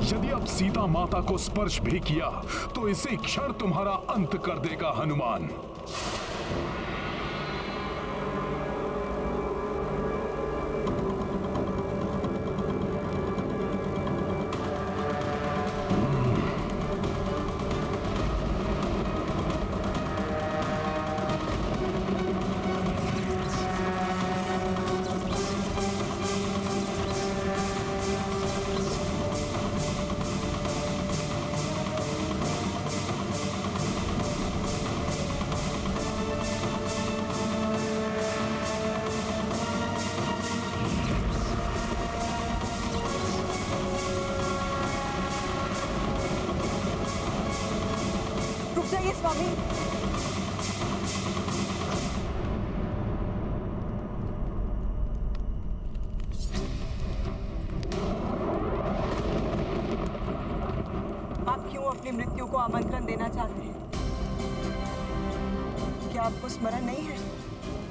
यदि अब सीता माता को स्पर्श भी किया तो इसी क्षण तुम्हारा अंत कर देगा हनुमान। स्वामी, आप क्यों अपनी मृत्यु को आमंत्रण देना चाहते हैं? क्या आपको स्मरण नहीं है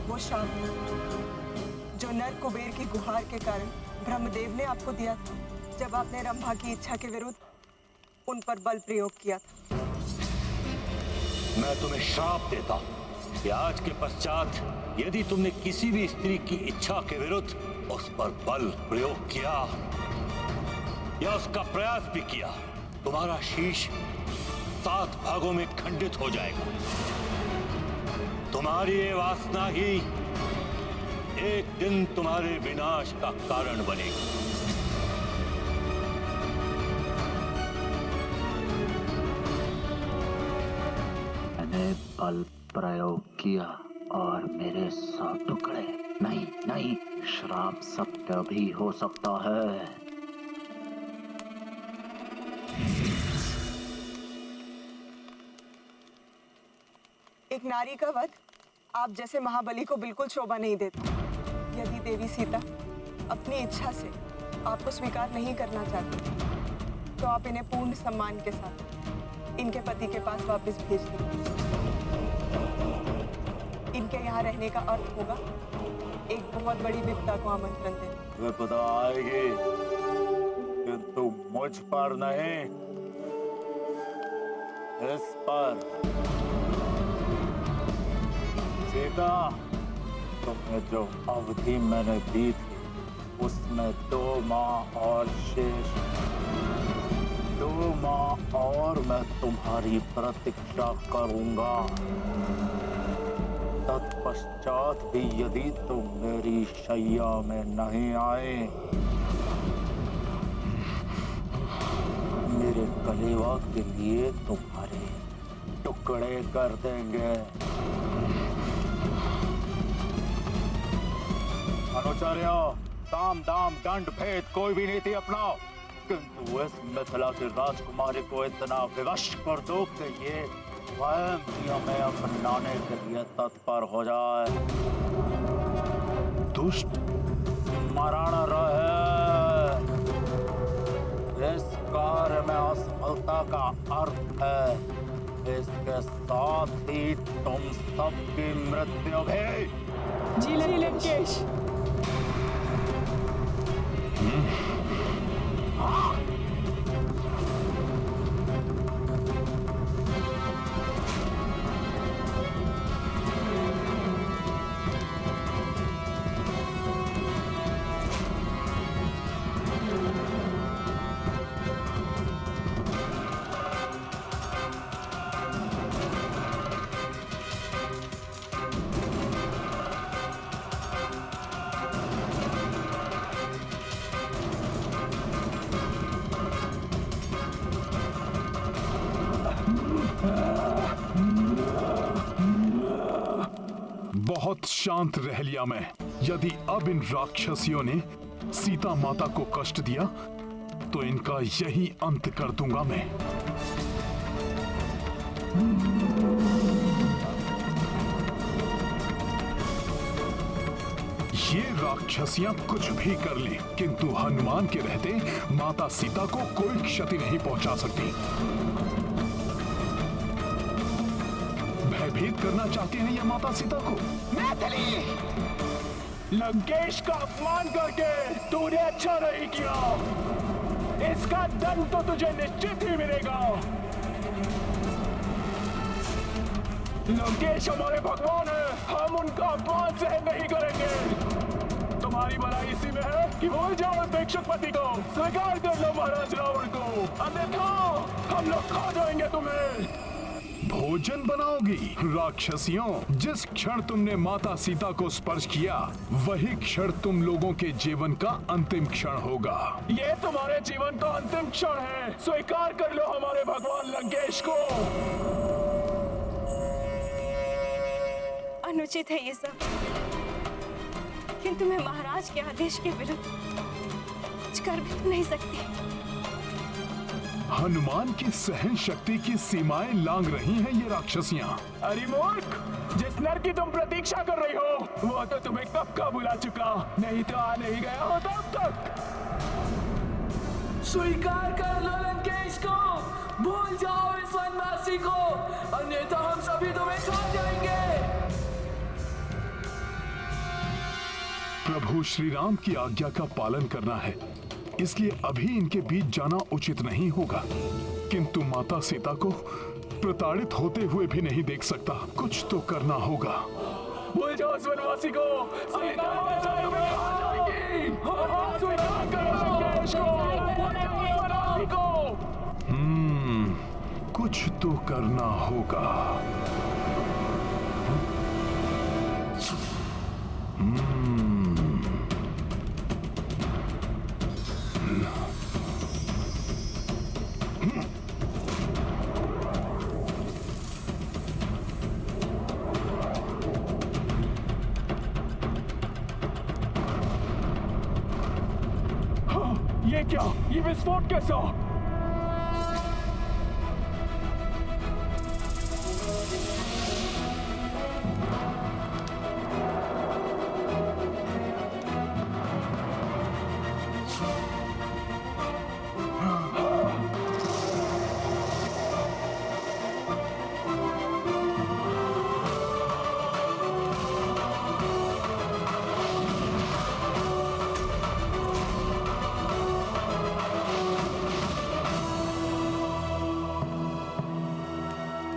वो शाप जो नर कुबेर की गुहार के कारण ब्रह्मदेव ने आपको दिया था, जब आपने रंभा की इच्छा के विरुद्ध उन पर बल प्रयोग किया था? मैं तुम्हें श्राप देता हूं कि आज के पश्चात यदि तुमने किसी भी स्त्री की इच्छा के विरुद्ध उस पर बल प्रयोग किया या उसका प्रयास भी किया, तुम्हारा शीश 7 भागों में खंडित हो जाएगा। तुम्हारी ये वासना ही एक दिन तुम्हारे विनाश का कारण बनेगी। बल प्रयोग किया और मेरे 100 टुकड़े नहीं नहीं, श्राप सत्य भी हो सकता है। एक नारी का वध आप जैसे महाबली को बिल्कुल शोभा नहीं देता। यदि देवी सीता अपनी इच्छा से आपको स्वीकार नहीं करना चाहती तो आप इन्हें पूर्ण सम्मान के साथ इनके पति के पास वापस भेज दें। इनके यहाँ रहने का अर्थ होगा एक बहुत बड़ी विपदा को आमंत्रण देना। विपदा आएगी किंतु मुझ पर नहीं, इस पर। सीता, तुम्हें जो अवधि मैंने दी थी उसमें 2 माह और शेष। 2 माह और मैं तुम्हारी प्रतीक्षा करूंगा। तत्पश्चात भी यदि तुम मेरी शैया में नहीं आए, मेरे कलेवा के लिए तुम्हारे टुकड़े कर देंगे। अनुचर्य, साम दाम दंड भेद कोई भी नीति अपनाओ, किंतु इस मिथिला की राजकुमारी को इतना विवश कर दो कि ये स्वयं ही हमें अपनाने के लिए तत्पर हो जाए। दुष्ट मरण रहे। इस कार्य में असफलता का अर्थ है इसके साथ ही तुम सबकी मृत्यु भी। जी लंकेश। बहुत शांत रह लिया मैं। यदि अब इन राक्षसियों ने सीता माता को कष्ट दिया तो इनका यही अंत कर दूंगा मैं। ये राक्षसियां कुछ भी कर ले, किंतु हनुमान के रहते माता सीता को कोई क्षति नहीं पहुंचा सकती। भयभीत करना चाहती है ये माता सीता को। मैथिली, लंकेश का अपमान करके तूने अच्छा नहीं किया। इसका दंड तो तुझे निश्चित ही मिलेगा। लंकेश हमारे भगवान है, हम उनका अपमान सहन नहीं करेंगे। तुम्हारी भलाई इसी में है कि भूल जाओ भिक्षुकपति को, स्वीकार कर लो महाराज रावण को, अन्यथा हम लोग खा जाएंगे तुम्हें। भोजन बनाओगी राक्षसियों? जिस क्षण तुमने माता सीता को स्पर्श किया वही क्षण तुम लोगों के जीवन का अंतिम क्षण होगा। ये तुम्हारे जीवन का अंतिम क्षण है, स्वीकार कर लो हमारे भगवान लंकेश को। अनुचित है ये सब, किंतु मैं महाराज के आदेश के विरुद्ध कुछ कर भी तो नहीं सकती। हनुमान की सहन शक्ति की सीमाएं लांघ रही हैं ये राक्षसियां। अरे मूर्ख, जिस नर की तुम प्रतीक्षा कर रही हो वो तो तुम्हें कब का बुला चुका, नहीं तो आ नहीं गया हो तब तक। स्वीकार कर लो लंकेश को, भूल जाओ इस वनवासी को, अन्यथा हम सभी तुम्हें खा जाएंगे। प्रभु श्री राम की आज्ञा का पालन करना है, इसलिए अभी इनके बीच जाना उचित नहीं होगा। किंतु माता सीता को प्रताड़ित होते हुए भी नहीं देख सकता, कुछ तो करना होगा। भूल जाओ इस वनवासी को, सीता माता तुम्हें खा जाएगी। स्वीकार करो लंकेश को। कुछ तो करना होगा। ये क्या? ये विस्फोट कैसा?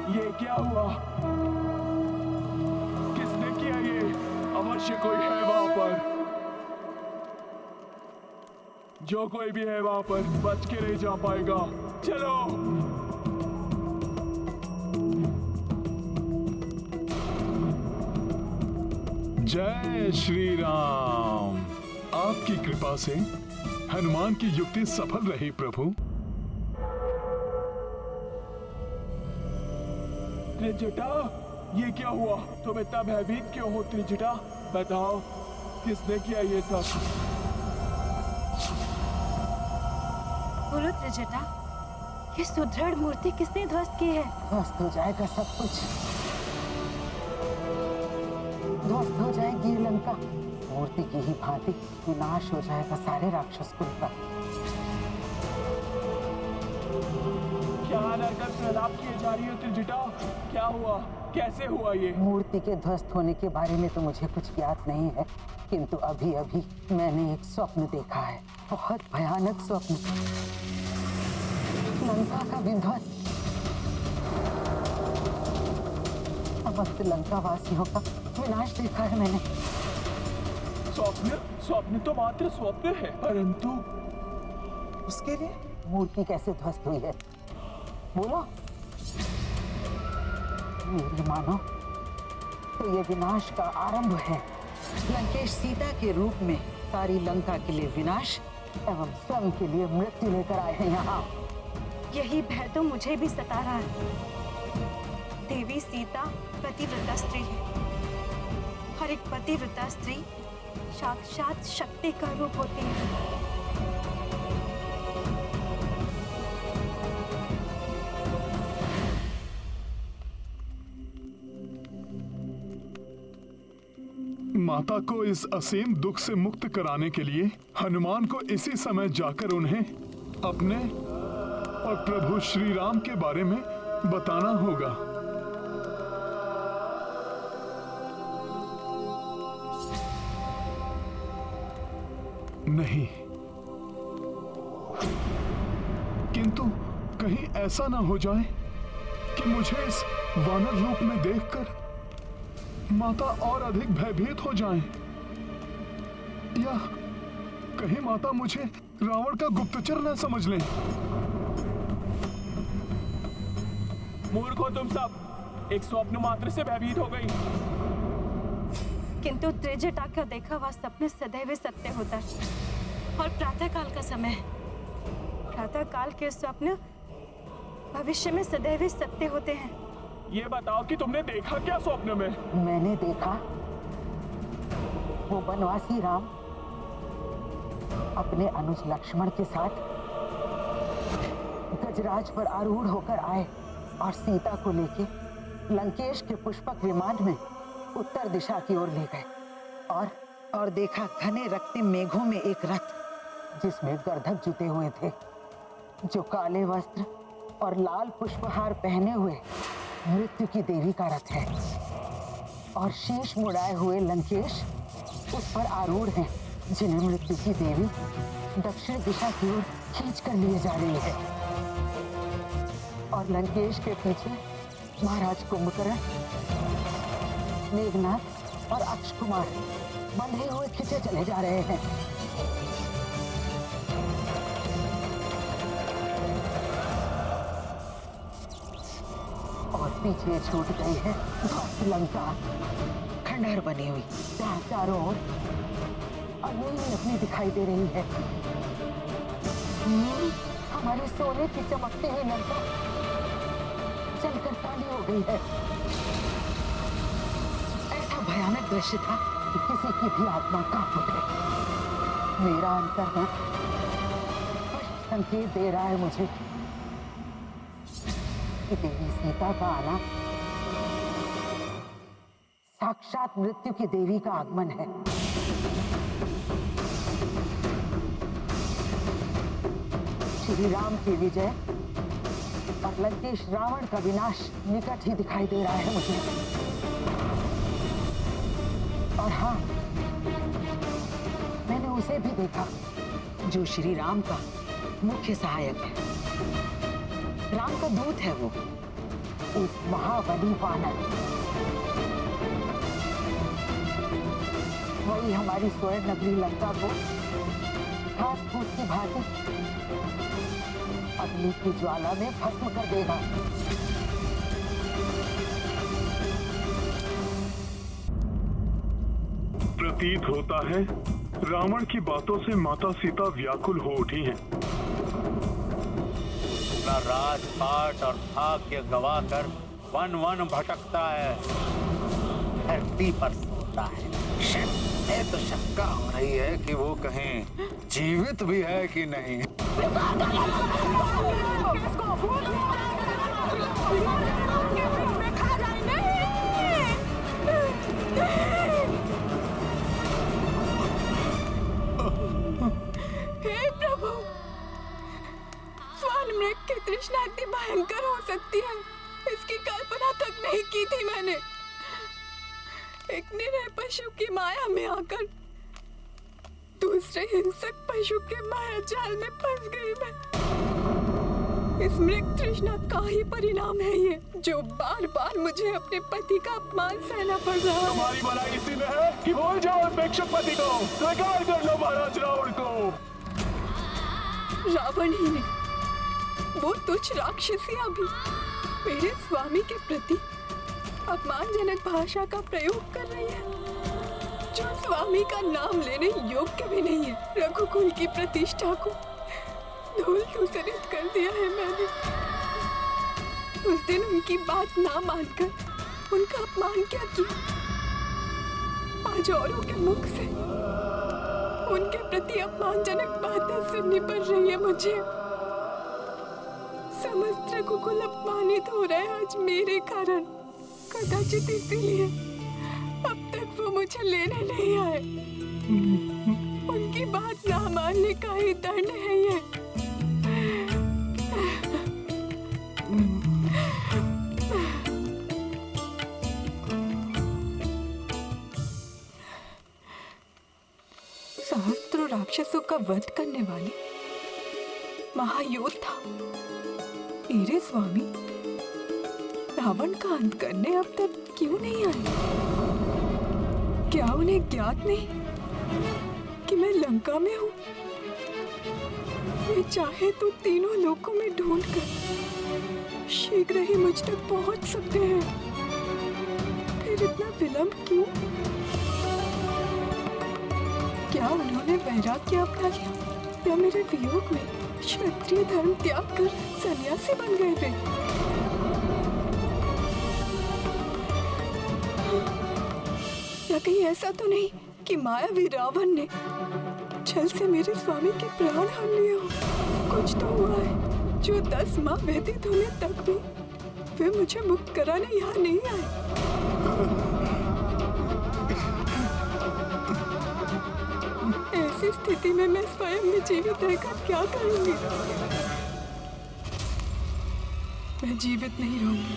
ये क्या हुआ? किसने किया ये? अवश्य कोई है वहां पर। जो कोई भी है वहां पर बच के नहीं जा पाएगा। चलो। जय श्री राम। आपकी कृपा से हनुमान की युक्ति सफल रही प्रभु। त्रिजटा, ये क्या हुआ? तुम इतना भयभीत क्यों हो त्रिजटा? बताओ, किसने किया ये सब? बोलो त्रिजटा, ये सुदृढ़ मूर्ति किसने ध्वस्त की है? ध्वस्त हो जाएगा सब कुछ, ध्वस्त हो जाएगी लंका। मूर्ति की ही भांति विनाश हो जाएगा सारे राक्षस कुल का। क्या नरकत फैलाव किए जा रही है त्रिजटा? क्या हुआ? कैसे हुआ ये? मूर्ति के ध्वस्त होने के बारे में तो मुझे कुछ ज्ञात नहीं है, किंतु अभी अभी मैंने एक स्वप्न देखा है, बहुत भयानक स्वप्न। लंका का विध्वंस, समस्त लंका वासियों का विनाश देखा है मैंने। स्वप्न? स्वप्न तो मात्र स्वप्न है, परंतु उसके लिए मूर्ति कैसे ध्वस्त हुई है? बोलो। मेरी मानो तो ये विनाश का आरंभ है। लंकेश सीता के रूप में सारी लंका के लिए विनाश एवं स्वयं के लिए मृत्यु लेकर आए हैं यहाँ। यही भय तो मुझे भी सता रहा है। देवी सीता पतिव्रता स्त्री है, हर एक पतिव्रता स्त्री साक्षात शक्ति का रूप होती है। माता को इस असीम दुख से मुक्त कराने के लिए हनुमान को इसी समय जाकर उन्हें अपने और प्रभु श्री राम के बारे में बताना होगा। नहीं, कहीं ऐसा ना हो जाए कि मुझे इस वानर रूप में देखकर माता और अधिक भयभीत हो जाएं, या कहीं माता मुझे रावण का गुप्तचर न समझ लें। मूर्ख हो तुम सब, एक स्वप्न मात्र से भयभीत हो गई। किंतु त्रिजटा का देखा हुआ सपने सदैव सत्य होता है और प्रातः काल का समय है। प्रातः काल के स्वप्न भविष्य में सदैव सत्य होते हैं। ये बताओ कि तुमने देखा क्या स्वप्न में? मैंने देखा वो वनवासी राम अपने अनुज लक्ष्मण के साथ गजराज पर आरूढ़ होकर आए और सीता को लेके लंकेश के पुष्पक विमान में उत्तर दिशा की ओर ले गए और देखा घने रक्तिम मेघों में एक रथ जिसमें गर्दभ जुटे हुए थे, जो काले वस्त्र और लाल पुष्पहार पहने हुए मृत्यु की देवी का रथ है, और शीश मुड़ाए हुए लंकेश उस पर आरूढ़ हैं, जिन्हें मृत्यु की देवी दक्षिण दिशा की ओर खींच कर लिए जा रही है। और लंकेश के पीछे महाराज कुंभकर्ण, मेघनाथ और अक्षकुमार बंधे हुए खींचे चले जा रहे हैं। और पीछे छूट गई है ध्वस्त लंका, खंडहर बनी हुई, जहाँ चारों ओर अग्नि अपनी दिखाई दे रही है। हमारी सोने की चमकती हुई लंका जलकर काली हो गई है। ऐसा भयानक दृश्य था कि किसी की भी आत्मा कांप उठे। मेरा अंतर्मन स्पष्ट संकेत दे रहा है मुझे कि देवी सीता का आना साक्षात मृत्यु की देवी का आगमन है। श्री राम की विजय और लंकेश रावण का विनाश निकट ही दिखाई दे रहा है मुझे। और हाँ, मैंने उसे भी देखा जो श्री राम का मुख्य सहायक है। राम का दूत है वो, एक महाबली वानर। वही हमारी स्वर्ण नगरी लंका को घास फूस की भांति अग्नि की ज्वाला में भस्म कर देगा। प्रतीत होता है रावण की बातों से माता सीता व्याकुल हो उठी हैं। अपना राजपाट और भाग्य गवाकर वन वन भटकता है, धरती पर सोता है। मैं तो शंका हो रही है कि वो कहीं जीवित भी है कि नहीं। हे प्रभु, स्वान मृग की तृष्णा इतनी भयंकर हो सकती है, इसकी कल्पना तक नहीं की थी मैंने। एक निरीह पशु की माया में आकर दूसरे हिंसक पशु के माया जाल में फंस गई मैं। इस मृग तृष्णा का ही परिणाम है ये, जो बार बार मुझे अपने पति का अपमान सहना पड़ रहा है। तुम्हारी भलाई इसी में है कि भूल जाओ उस भिक्षुक पति को, स्वीकार कर लो महाराज रावण को। रावण ही नहीं, वो तुच्छ राक्षसियां भी मेरे स्वामी के प्रति अपमानजनक भाषा का प्रयोग कर रही है, जो स्वामी का नाम लेने योग्य भी नहीं है। रघुकुल की प्रतिष्ठा को धूल धूसरित कर दिया है मैंने। उस दिन उनकी बात ना मानकर उनका अपमान क्या किया, आज औरों के मुख से उनके प्रति अपमानजनक बातें सुननी पड़ रही है मुझे। समस्त रघुकुल अपमानित हो रहे हैं आज मेरे कारण। कदाचित इसीलिए अब तक वो मुझे लेने नहीं आए। उनकी बात ना मानने का ही दंड है ये। सहस्त्रों राक्षसों का वध करने वाले महायोद्धा मेरे स्वामी रावण का अंत करने अब तक क्यों नहीं आए? क्या उन्हें ज्ञात नहीं कि मैं लंका में हूँ? वे चाहे तो तीनों लोकों में ढूंढकर शीघ्र ही मुझ तक पहुंच सकते हैं। फिर इतना विलंब क्यों? क्या उन्होंने वैराग्य अपना लिया या मेरे वियोग में क्षत्रिय धर्म त्याग कर सन्यासी बन गए थे? या कहीं ऐसा तो नहीं कि मायावी रावण ने छल से मेरे स्वामी के प्राण हर लिए हो? कुछ तो हुआ है जो 10 माह व्यतीत होने तक भी वे मुझे मुक्त कराने यहाँ नहीं आए। ऐसी स्थिति में मैं स्वयं में जीवित रहकर क्या करूंगी? मैं जीवित नहीं रहूंगी।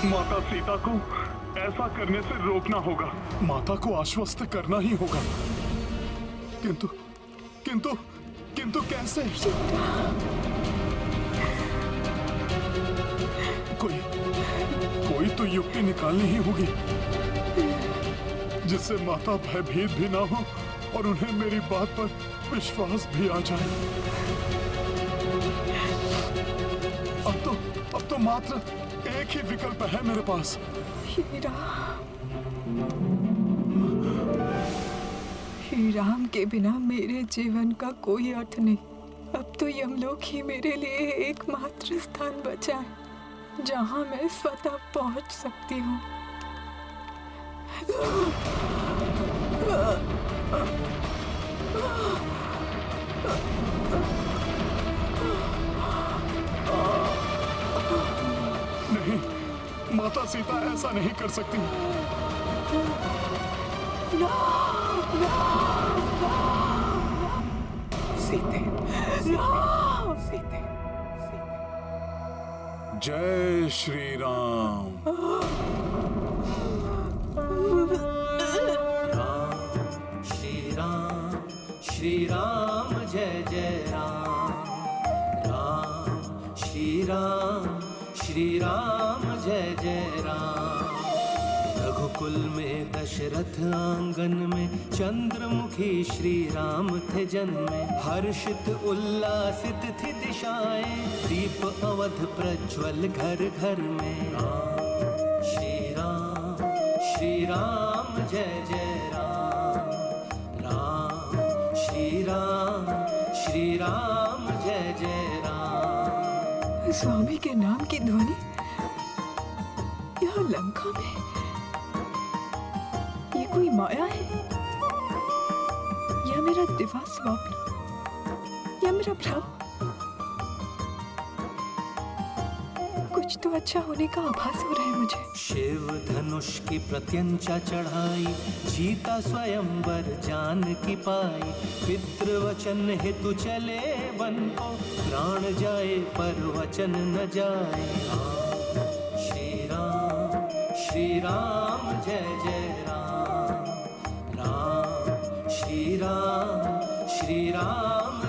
माता सीता को ऐसा करने से रोकना होगा। माता को आश्वस्त करना ही होगा। किंतु किंतु किंतु कैसे? कोई तो युक्ति निकालनी ही होगी जिससे माता भयभीत भी ना हो और उन्हें मेरी बात पर विश्वास भी आ जाए। अब तो मात्र एक ही विकल्प है मेरे पास। श्री राम के बिना मेरे जीवन का कोई अर्थ नहीं। अब तो यमलोक ही मेरे लिए एकमात्र स्थान बचा है जहां मैं स्वतः पहुंच सकती हूँ। नहीं, माता सीता ऐसा नहीं कर सकती। सीते, सीते, जय श्री राम। श्री राम जय जय राम। राम श्री राम जय जय राम। रघुकुल में दशरथ आंगन में चंद्रमुखी श्री राम थे जन्मे। हर्षित उल्लासित थी दिशाएं, दीप अवध प्रज्वल घर घर में। श्री राम जय जय राम। राम श्री राम जय जय राम। स्वामी के नाम की ध्वनि यहाँ लंका में, ये कोई माया है या मेरा दिवा स्वप्न या मेरा भ्रम? कुछ तो अच्छा होने का आभास हो रहा है मुझे। शिव धनुष की प्रत्यंचा चढ़ाई, जीता स्वयंवर जान की पाई। पितृवचन हेतु चले वन को, प्राण जाए पर वचन न जाए। श्री राम जय जय राम। राम श्री राम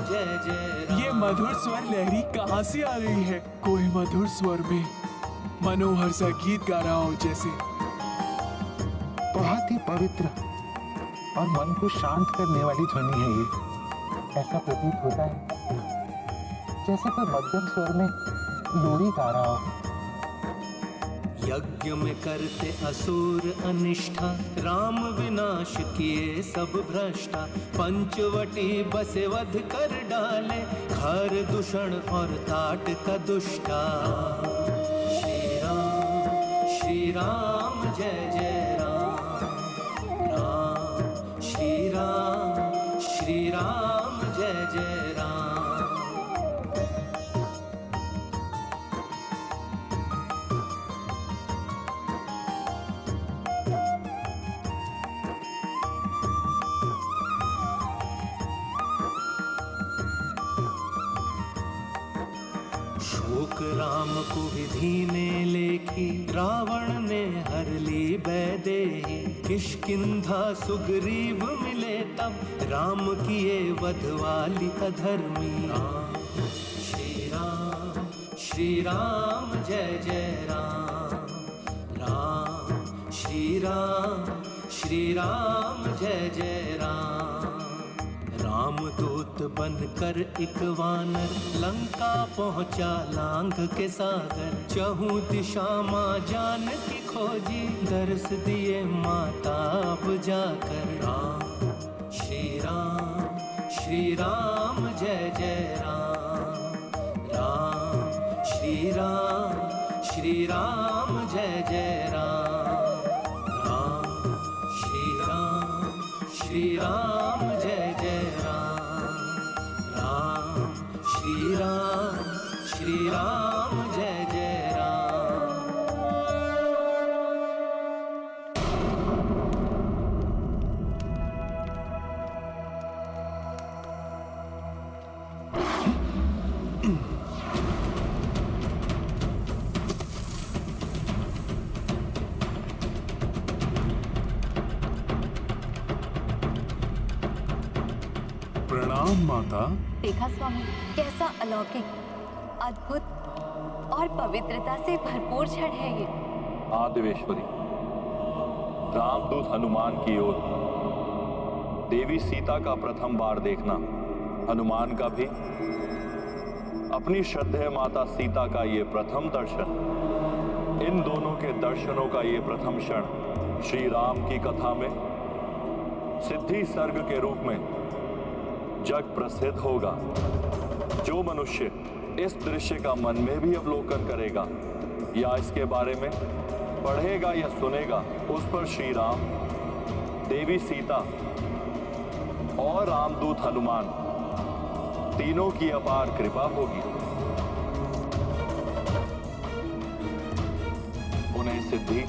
जय जय राम। ये मधुर स्वर लहरी कहाँ से आ रही है? कोई मधुर स्वर में मनोहर सा गीत गा रहा हो जैसे। बहुत ही पवित्र और मन को शांत करने वाली ध्वनि है ये। ऐसा प्रतीत होता है जैसे कोई मध्यम स्वर में लोरी गा रहा हो। यज्ञ में करते असुर अनिष्ठा, राम विनाश किए सब भ्रष्टा। पंचवटी बसे वध कर डाले, घर दूषण और ताट का दुष्टा। श्री राम जय जय राम। राम श्री राम जय जय राम। शोक राम को विधि ने लेखी, रावण ने हर ली बैदेही। किष्किंधा सुग्रीव मिले तब, राम किए वध वाली अधर्मी। श्री राम जय जय राम, राम श्री राम जय जय राम। रामदूत बनकर एक वानर, लंका पहुंचा लांघ के सागर। चहु दिशा माँ जानकी खोजी, दर्श दिए माता अब जाकर। श्री राम जय जय राम, राम श्री राम जय जय राम, राम श्री राम जय जय राम, राम श्री राम जय जय राम। प्रणाम माता। देखा स्वामी, कैसा अलौकिक, अद्भुत और पवित्रता से भरपूर क्षण है ये। हाँ देवेश्वरी, रामदूत हनुमान की ओर देवी सीता का प्रथम बार देखना, हनुमान का भी अपनी श्रद्धेय माता सीता का ये प्रथम दर्शन, इन दोनों के दर्शनों का ये प्रथम क्षण श्री राम की कथा में सिद्धि सर्ग के रूप में जग प्रसिद्ध होगा। जो मनुष्य इस दृश्य का मन में भी अवलोकन करेगा या इसके बारे में पढ़ेगा या सुनेगा, उस पर श्री राम, देवी सीता और रामदूत हनुमान तीनों की अपार कृपा होगी। उन्हें सिद्धि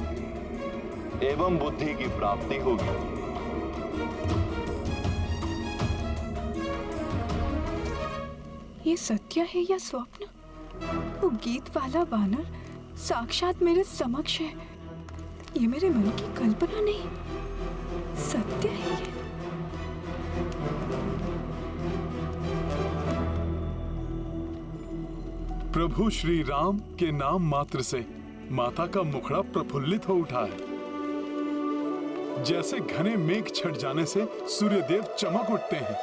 एवं बुद्धि की प्राप्ति होगी। ये सत्य है या स्वप्न? वो गीत वाला वानर साक्षात मेरे समक्ष है। ये मेरे मन की कल्पना नहीं, सत्य है ये। प्रभु श्री राम के नाम मात्र से माता का मुखड़ा प्रफुल्लित हो उठा है। जैसे घने मेघ छट जाने से सूर्यदेव चमक उठते हैं।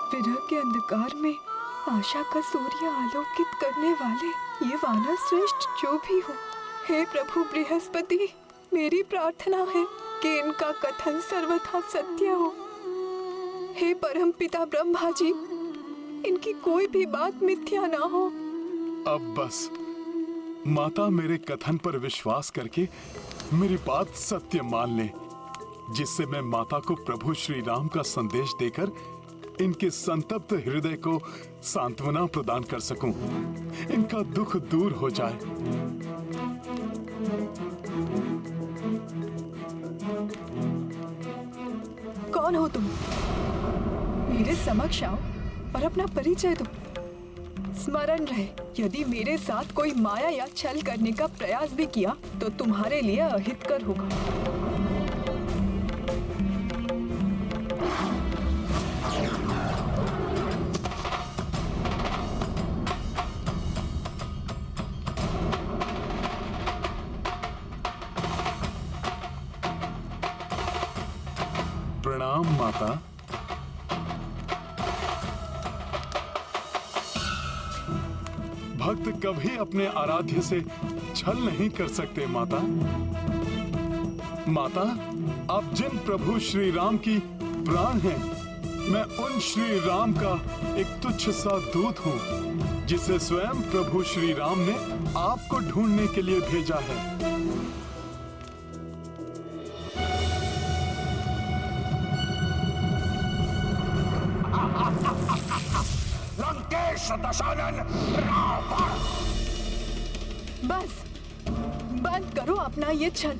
विरह के अंधकार में आशा का सूर्य आलोकित करने वाले ये वानर श्रेष्ठ जो भी हो, हे प्रभु बृहस्पति, मेरी प्रार्थना है कि इनका कथन सर्वथा सत्य हो। हे परम पिता ब्रह्मा जी, इनकी कोई भी बात मिथ्या ना हो। अब बस माता मेरे कथन पर विश्वास करके मेरी बात सत्य मान ले, जिससे मैं माता को प्रभु श्री राम का संदेश देकर इनके संतप्त हृदय को सांत्वना प्रदान कर सकूं, इनका दुख दूर हो जाए। कौन हो तुम? मेरे समक्ष आओ और अपना परिचय दो। स्मरण रहे, यदि मेरे साथ कोई माया या छल करने का प्रयास भी किया तो तुम्हारे लिए अहितकर होगा। प्रणाम माता। भक्त कभी अपने आराध्य से छल नहीं कर सकते माता। माता, आप जिन प्रभु श्री राम की प्राण हैं, मैं उन श्री राम का एक तुच्छ सा दूत हूँ, जिसे स्वयं प्रभु श्री राम ने आपको ढूंढने के लिए भेजा है। लंकेश दशानन रावण! बस बंद करो अपना ये छल।